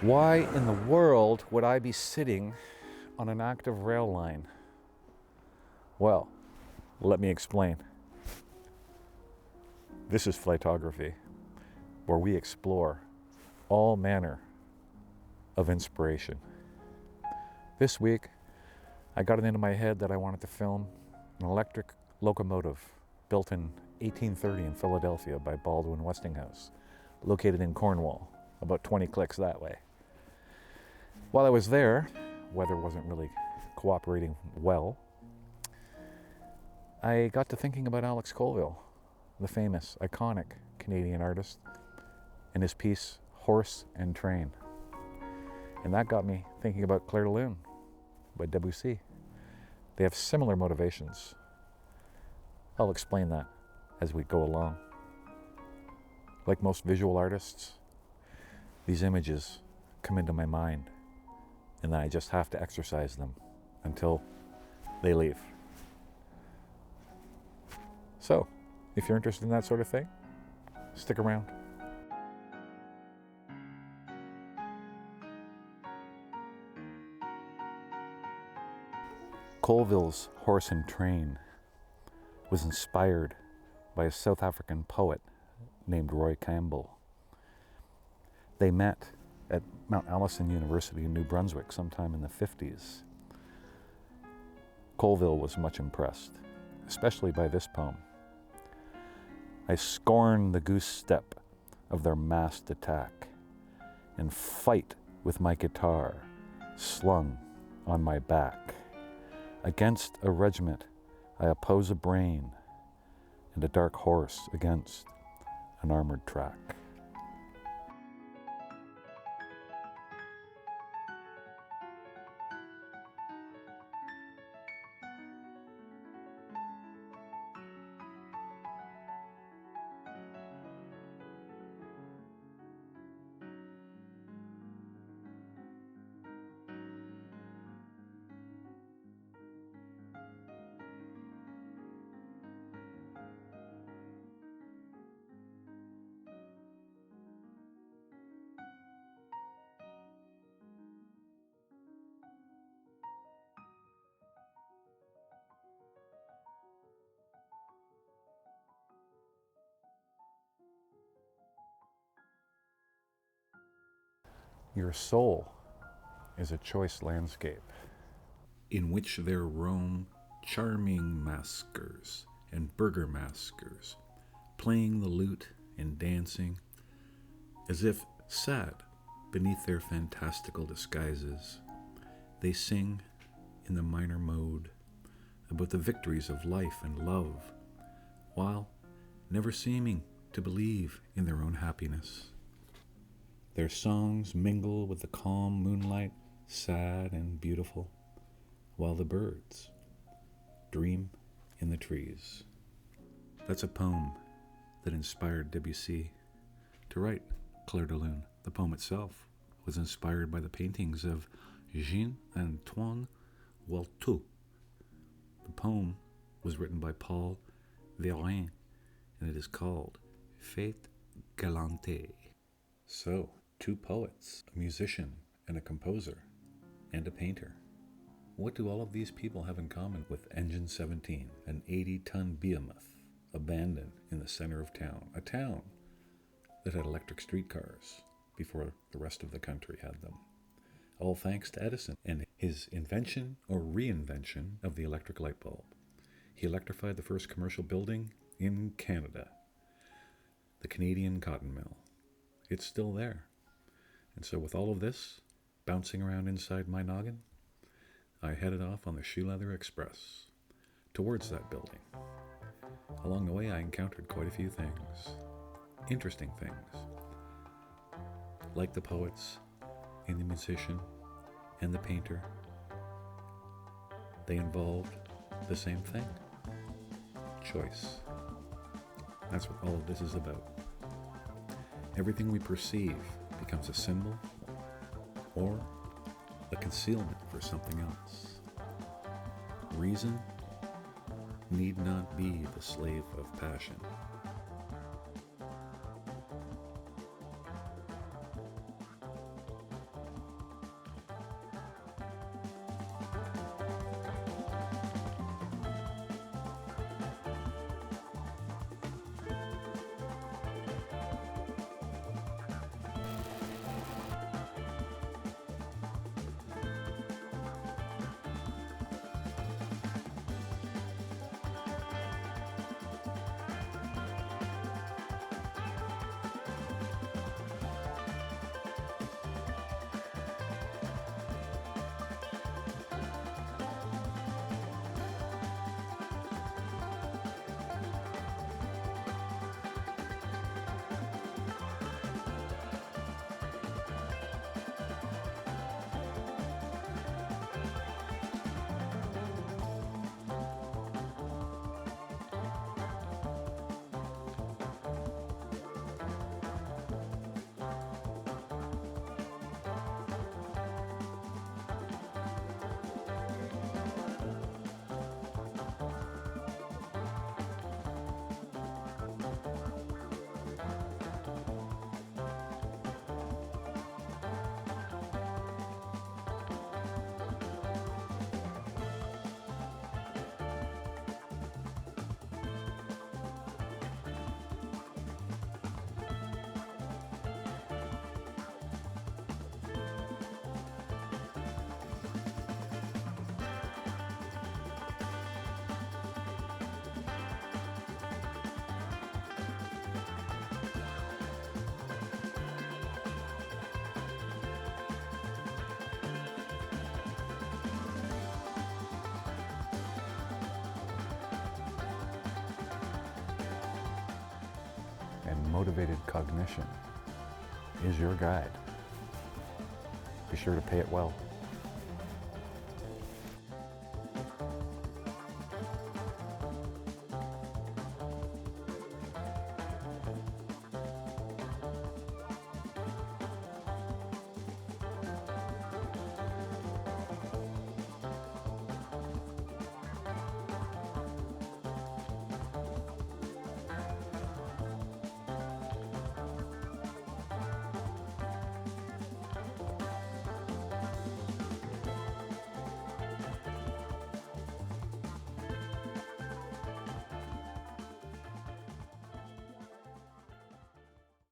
Why in the world would I be sitting on an active rail line? Well, let me explain. This is Flightography, where we explore all manner of inspiration. This week, I got it into my head that I wanted to film an electric locomotive built in 1830 in Philadelphia by Baldwin Westinghouse, located in Cornwall, about 20 clicks that way. While I was there, weather wasn't really cooperating well. I got to thinking about Alex Colville, the famous, iconic Canadian artist, and his piece, Horse and Train. And that got me thinking about Clair de Lune by Debussy. They have similar motivations. I'll explain that as we go along. Like most visual artists, these images come into my mind, and then I just have to exercise them until they leave. So, if you're interested in that sort of thing, stick around. Colville's Horse and Train was inspired by a South African poet named Roy Campbell. They met at Mount Allison University in New Brunswick sometime in the 50s. Colville was much impressed, especially by this poem. I scorn the goose step of their massed attack and fight with my guitar slung on my back. Against a regiment, I oppose a brain and a dark horse against an armored track. Your soul is a choice landscape in which there roam charming maskers and burgomaskers, playing the lute and dancing as if sad beneath their fantastical disguises. They sing in the minor mode about the victories of life and love, while never seeming to believe in their own happiness. Their songs mingle with the calm moonlight, sad and beautiful, while the birds dream in the trees. That's a poem that inspired Debussy to write Clair de Lune. The poem itself was inspired by the paintings of Jean-Antoine Watteau. The poem was written by Paul Verlaine, and it is called Fête Galante. So, two poets, a musician and a composer, and a painter. What do all of these people have in common with Engine 17, an 80-ton behemoth abandoned in the center of town, a town that had electric streetcars before the rest of the country had them? All thanks to Edison and his invention or reinvention of the electric light bulb. He electrified the first commercial building in Canada, the Canadian cotton mill. It's still there. And so with all of this bouncing around inside my noggin, I headed off on the Shoe Leather Express towards that building. Along the way, I encountered quite a few things, interesting things, like the poets and the musician and the painter. They involved the same thing, choice. That's what all of this is about. Everything we perceive becomes a symbol or a concealment for something else. Reason need not be the slave of passion. motivated cognition is your guide. Be sure to pay it well.